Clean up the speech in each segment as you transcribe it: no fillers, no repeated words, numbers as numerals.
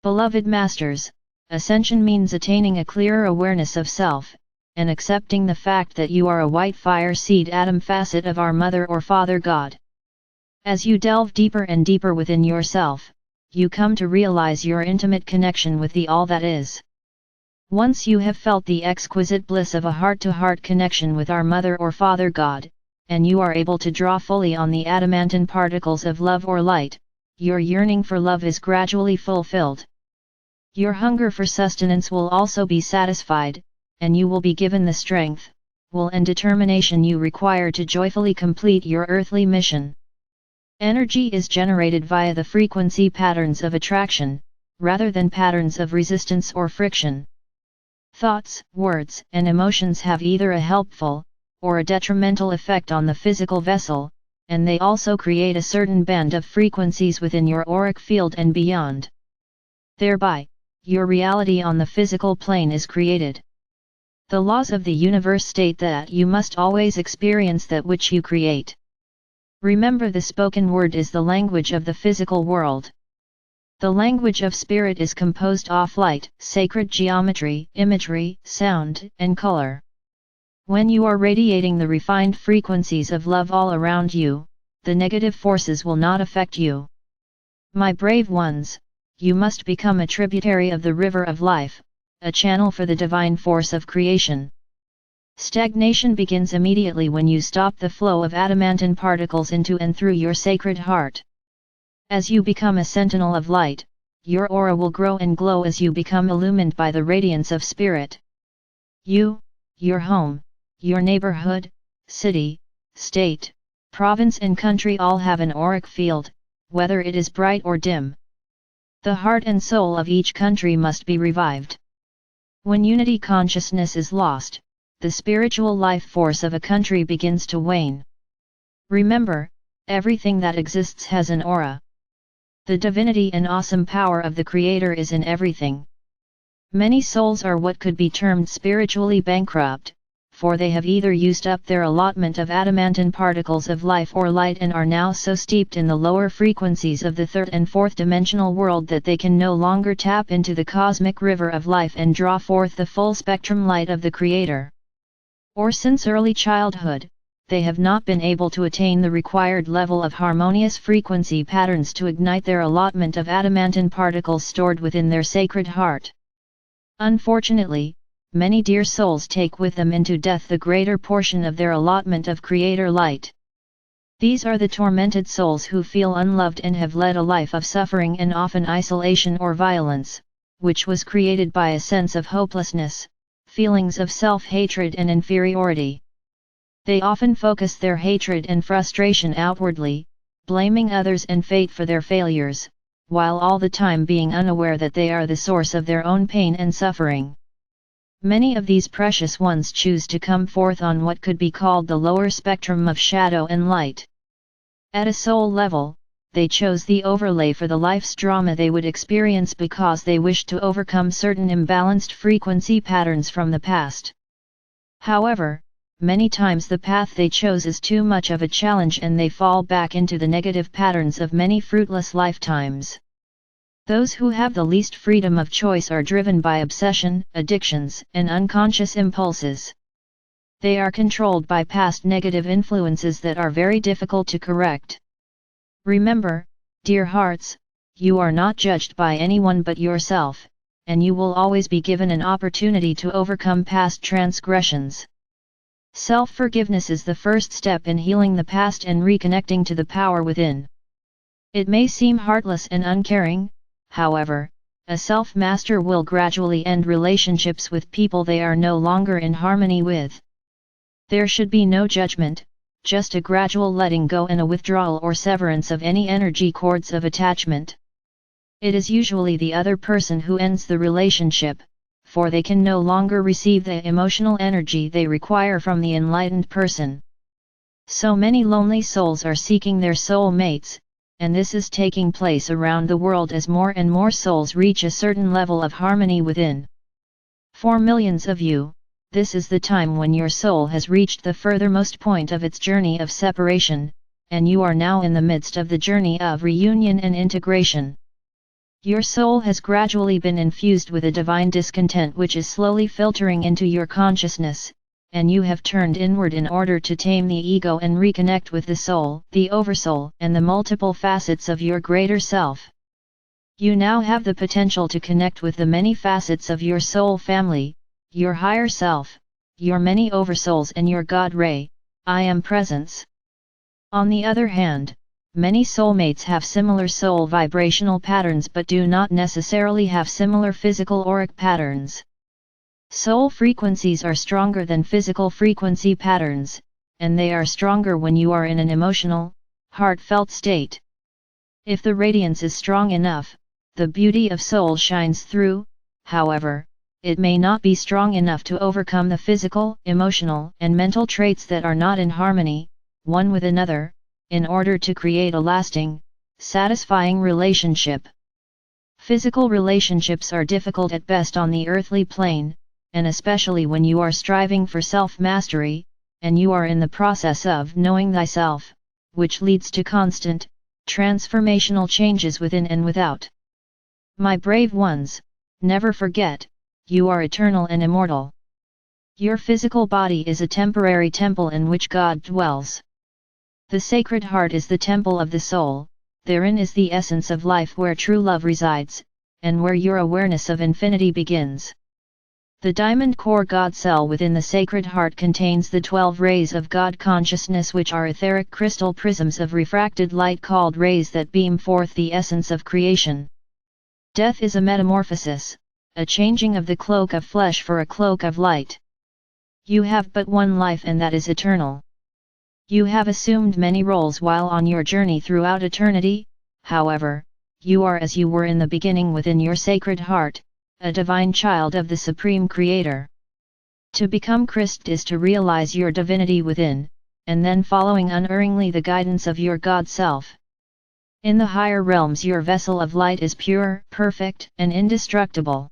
Beloved Masters, ascension means attaining a clearer awareness of self, and accepting the fact that you are a white fire seed atom facet of our Mother or Father God. As you delve deeper and deeper within yourself, you come to realize your intimate connection with the All that is. Once you have felt the exquisite bliss of a heart-to-heart connection with our Mother or Father God, and you are able to draw fully on the adamantine particles of love or light, your yearning for love is gradually fulfilled. Your hunger for sustenance will also be satisfied, and you will be given the strength, will and determination you require to joyfully complete your earthly mission. Energy is generated via the frequency patterns of attraction, rather than patterns of resistance or friction. Thoughts, words, and emotions have either a helpful, or a detrimental effect on the physical vessel, and they also create a certain band of frequencies within your auric field and beyond. Thereby, your reality on the physical plane is created. The laws of the universe state that you must always experience that which you create. Remember, the spoken word is the language of the physical world. The language of spirit is composed of light, sacred geometry, imagery, sound, and color. When you are radiating the refined frequencies of love all around you, the negative forces will not affect you. My brave ones, you must become a tributary of the river of life, a channel for the divine force of creation. Stagnation begins immediately when you stop the flow of adamantine particles into and through your sacred heart. As you become a sentinel of light, your aura will grow and glow as you become illumined by the radiance of spirit. You, your home, your neighborhood, city, state, province and country all have an auric field, whether it is bright or dim. The heart and soul of each country must be revived. When unity consciousness is lost, the spiritual life force of a country begins to wane. Remember, everything that exists has an aura. The divinity and awesome power of the Creator is in everything. Many souls are what could be termed spiritually bankrupt, for they have either used up their allotment of adamantine particles of life or light and are now so steeped in the lower frequencies of the third and fourth dimensional world that they can no longer tap into the cosmic river of life and draw forth the full spectrum light of the Creator. Or since early childhood, they have not been able to attain the required level of harmonious frequency patterns to ignite their allotment of adamantine particles stored within their sacred heart. Unfortunately, many dear souls take with them into death the greater portion of their allotment of Creator light. These are the tormented souls who feel unloved and have led a life of suffering and often isolation or violence, which was created by a sense of hopelessness, feelings of self-hatred and inferiority. They often focus their hatred and frustration outwardly, blaming others and fate for their failures, while all the time being unaware that they are the source of their own pain and suffering. Many of these precious ones choose to come forth on what could be called the lower spectrum of shadow and light. At a soul level, they chose the overlay for the life's drama they would experience because they wished to overcome certain imbalanced frequency patterns from the past. However, many times the path they chose is too much of a challenge and they fall back into the negative patterns of many fruitless lifetimes. Those who have the least freedom of choice are driven by obsession, addictions, and unconscious impulses. They are controlled by past negative influences that are very difficult to correct. Remember, dear hearts, you are not judged by anyone but yourself, and you will always be given an opportunity to overcome past transgressions. Self-forgiveness is the first step in healing the past and reconnecting to the power within. It may seem heartless and uncaring. However, a self-master will gradually end relationships with people they are no longer in harmony with. There should be no judgment, just a gradual letting go and a withdrawal or severance of any energy cords of attachment. It is usually the other person who ends the relationship, for they can no longer receive the emotional energy they require from the enlightened person. So many lonely souls are seeking their soul mates, and this is taking place around the world as more and more souls reach a certain level of harmony within. For millions of you, this is the time when your soul has reached the furthermost point of its journey of separation, and you are now in the midst of the journey of reunion and integration. Your soul has gradually been infused with a divine discontent which is slowly filtering into your consciousness, and you have turned inward in order to tame the ego and reconnect with the soul, the oversoul, and the multiple facets of your greater self. You now have the potential to connect with the many facets of your soul family, your higher self, your many oversouls and your God Ray, I Am presence. On the other hand, many soulmates have similar soul vibrational patterns but do not necessarily have similar physical auric patterns. Soul frequencies are stronger than physical frequency patterns, and they are stronger when you are in an emotional, heartfelt state. If the radiance is strong enough, the beauty of soul shines through. However, it may not be strong enough to overcome the physical, emotional, and mental traits that are not in harmony, one with another, in order to create a lasting, satisfying relationship. Physical relationships are difficult at best on the earthly plane, and especially when you are striving for self-mastery, and you are in the process of knowing thyself, which leads to constant, transformational changes within and without. My brave ones, never forget, you are eternal and immortal. Your physical body is a temporary temple in which God dwells. The Sacred Heart is the temple of the soul, therein is the essence of life where true love resides, and where your awareness of infinity begins. The diamond core God cell within the Sacred Heart contains the 12 rays of God consciousness, which are etheric crystal prisms of refracted light called rays that beam forth the essence of creation. Death is a metamorphosis, a changing of the cloak of flesh for a cloak of light. You have but one life, and that is eternal. You have assumed many roles while on your journey throughout eternity, however, you are as you were in the beginning within your Sacred Heart, a divine child of the Supreme Creator. To become Christ is to realize your divinity within, and then following unerringly the guidance of your God Self. In the higher realms your vessel of light is pure, perfect, and indestructible.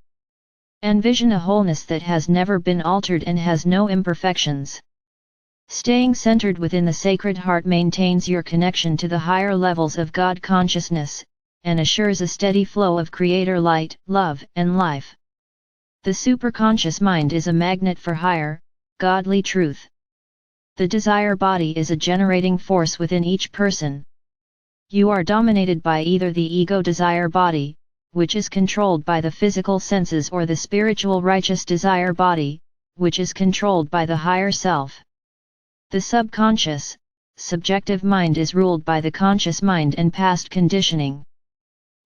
Envision a wholeness that has never been altered and has no imperfections. Staying centered within the Sacred Heart maintains your connection to the higher levels of God consciousness, and assures a steady flow of Creator light, love, and life. The superconscious mind is a magnet for higher, godly truth. The desire body is a generating force within each person. You are dominated by either the ego desire body, which is controlled by the physical senses, or the spiritual righteous desire body, which is controlled by the higher self. The subconscious, subjective mind is ruled by the conscious mind and past conditioning.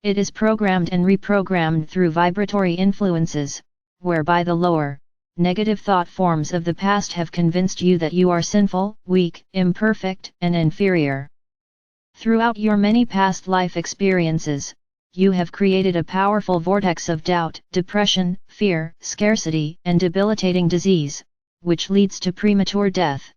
It is programmed and reprogrammed through vibratory influences, whereby the lower, negative thought forms of the past have convinced you that you are sinful, weak, imperfect, and inferior. Throughout your many past life experiences, you have created a powerful vortex of doubt, depression, fear, scarcity, and debilitating disease, which leads to premature death.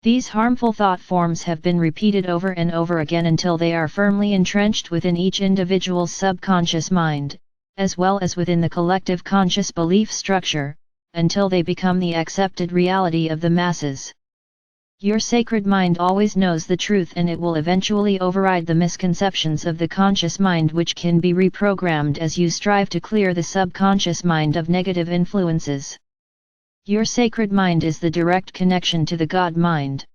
These harmful thought forms have been repeated over and over again until they are firmly entrenched within each individual's subconscious mind, as well as within the collective conscious belief structure, until they become the accepted reality of the masses. Your sacred mind always knows the truth, and it will eventually override the misconceptions of the conscious mind, which can be reprogrammed as you strive to clear the subconscious mind of negative influences. Your sacred mind is the direct connection to the God mind.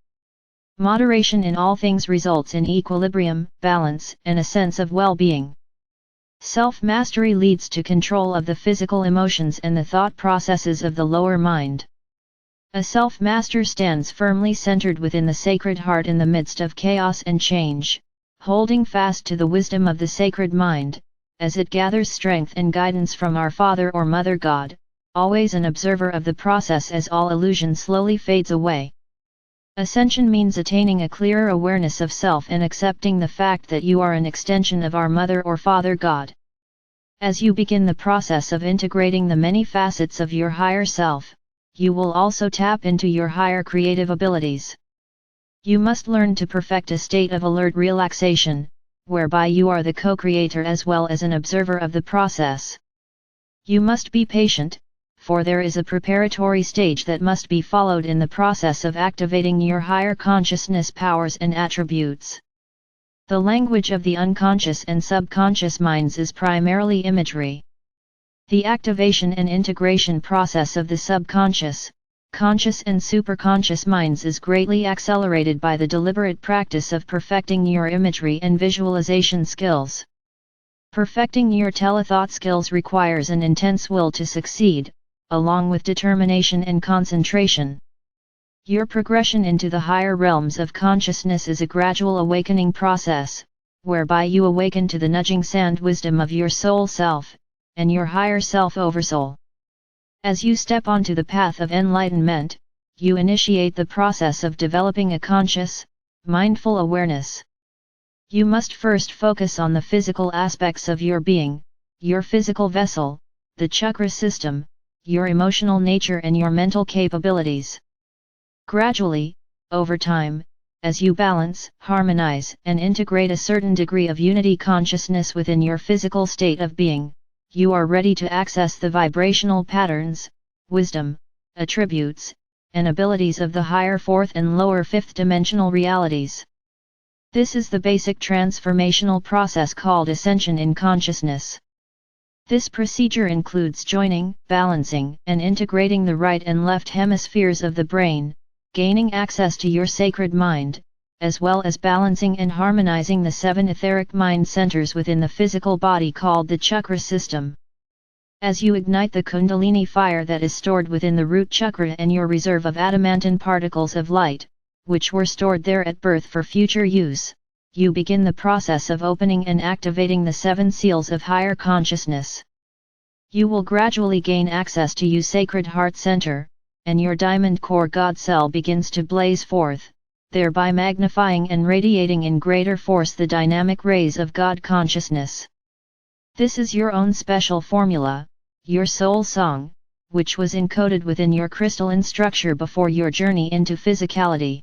Moderation in all things results in equilibrium, balance, and a sense of well-being. Self-mastery leads to control of the physical emotions and the thought processes of the lower mind. A self-master stands firmly centered within the Sacred Heart in the midst of chaos and change, holding fast to the wisdom of the sacred mind, as it gathers strength and guidance from our Father or Mother God, always an observer of the process as all illusion slowly fades away. Ascension means attaining a clearer awareness of self and accepting the fact that you are an extension of our Mother or Father God. As you begin the process of integrating the many facets of your higher self, you will also tap into your higher creative abilities. You must learn to perfect a state of alert relaxation, whereby you are the co-creator as well as an observer of the process. You must be patient, for there is a preparatory stage that must be followed in the process of activating your higher consciousness powers and attributes. The language of the unconscious and subconscious minds is primarily imagery. The activation and integration process of the subconscious, conscious and superconscious minds is greatly accelerated by the deliberate practice of perfecting your imagery and visualization skills. Perfecting your telethought skills requires an intense will to succeed, along with determination and concentration. Your progression into the higher realms of consciousness is a gradual awakening process, whereby you awaken to the nudging sand wisdom of your soul self, and your higher self oversoul. As you step onto the path of enlightenment, you initiate the process of developing a conscious, mindful awareness. You must first focus on the physical aspects of your being, your physical vessel, the chakra system, your emotional nature and your mental capabilities. Gradually, over time, as you balance, harmonize, and integrate a certain degree of unity consciousness within your physical state of being, you are ready to access the vibrational patterns, wisdom, attributes, and abilities of the higher fourth and lower fifth dimensional realities. This is the basic transformational process called ascension in consciousness. This procedure includes joining, balancing, and integrating the right and left hemispheres of the brain, gaining access to your sacred mind, as well as balancing and harmonizing the 7 etheric mind centers within the physical body called the chakra system. As you ignite the kundalini fire that is stored within the root chakra and your reserve of adamantine particles of light, which were stored there at birth for future use, you begin the process of opening and activating the 7 seals of higher consciousness. You will gradually gain access to your sacred heart center, and your diamond core God cell begins to blaze forth, thereby magnifying and radiating in greater force the dynamic rays of God consciousness. This is your own special formula, your soul song, which was encoded within your crystalline structure before your journey into physicality.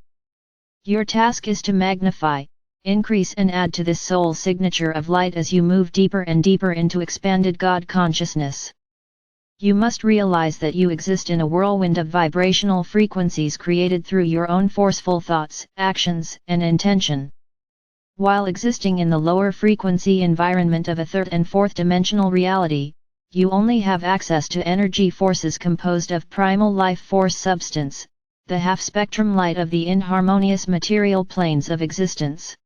Your task is to magnify, increase and add to this soul signature of light as you move deeper and deeper into expanded God consciousness. You must realize that you exist in a whirlwind of vibrational frequencies created through your own forceful thoughts, actions, and intention. While existing in the lower frequency environment of a third and fourth dimensional reality, you only have access to energy forces composed of primal life force substance, the half-spectrum light of the inharmonious material planes of existence.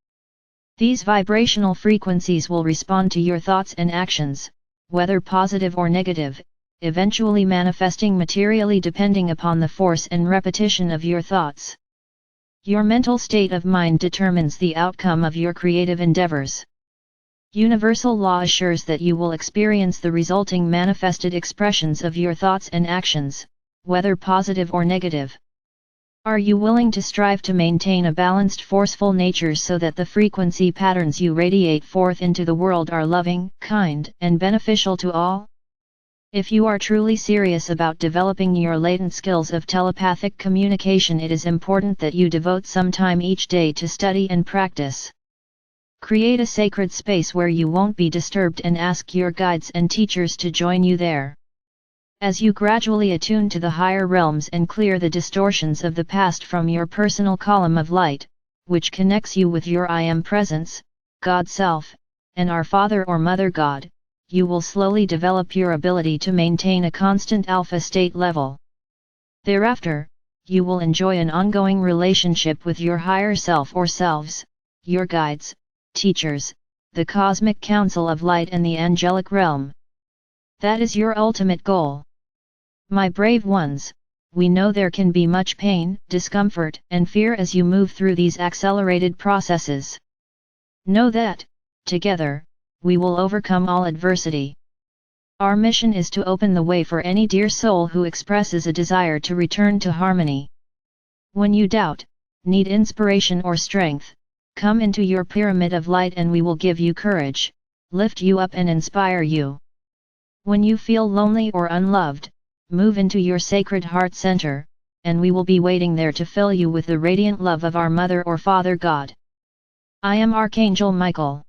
These vibrational frequencies will respond to your thoughts and actions, whether positive or negative, eventually manifesting materially depending upon the force and repetition of your thoughts. Your mental state of mind determines the outcome of your creative endeavors. Universal law assures that you will experience the resulting manifested expressions of your thoughts and actions, whether positive or negative. Are you willing to strive to maintain a balanced forceful nature so that the frequency patterns you radiate forth into the world are loving, kind, and beneficial to all? If you are truly serious about developing your latent skills of telepathic communication, it is important that you devote some time each day to study and practice. Create a sacred space where you won't be disturbed and ask your guides and teachers to join you there. As you gradually attune to the higher realms and clear the distortions of the past from your personal column of light, which connects you with your I Am Presence, God Self, and our Father or Mother God, you will slowly develop your ability to maintain a constant alpha state level. Thereafter, you will enjoy an ongoing relationship with your higher self or selves, your guides, teachers, the cosmic council of light and the angelic realm. That is your ultimate goal. My brave ones, we know there can be much pain, discomfort, and fear as you move through these accelerated processes. Know that, together, we will overcome all adversity. Our mission is to open the way for any dear soul who expresses a desire to return to harmony. When you doubt, need inspiration or strength, come into your pyramid of light and we will give you courage, lift you up and inspire you. When you feel lonely or unloved, move into your sacred heart center, and we will be waiting there to fill you with the radiant love of our Mother or Father God. I am Archangel Michael.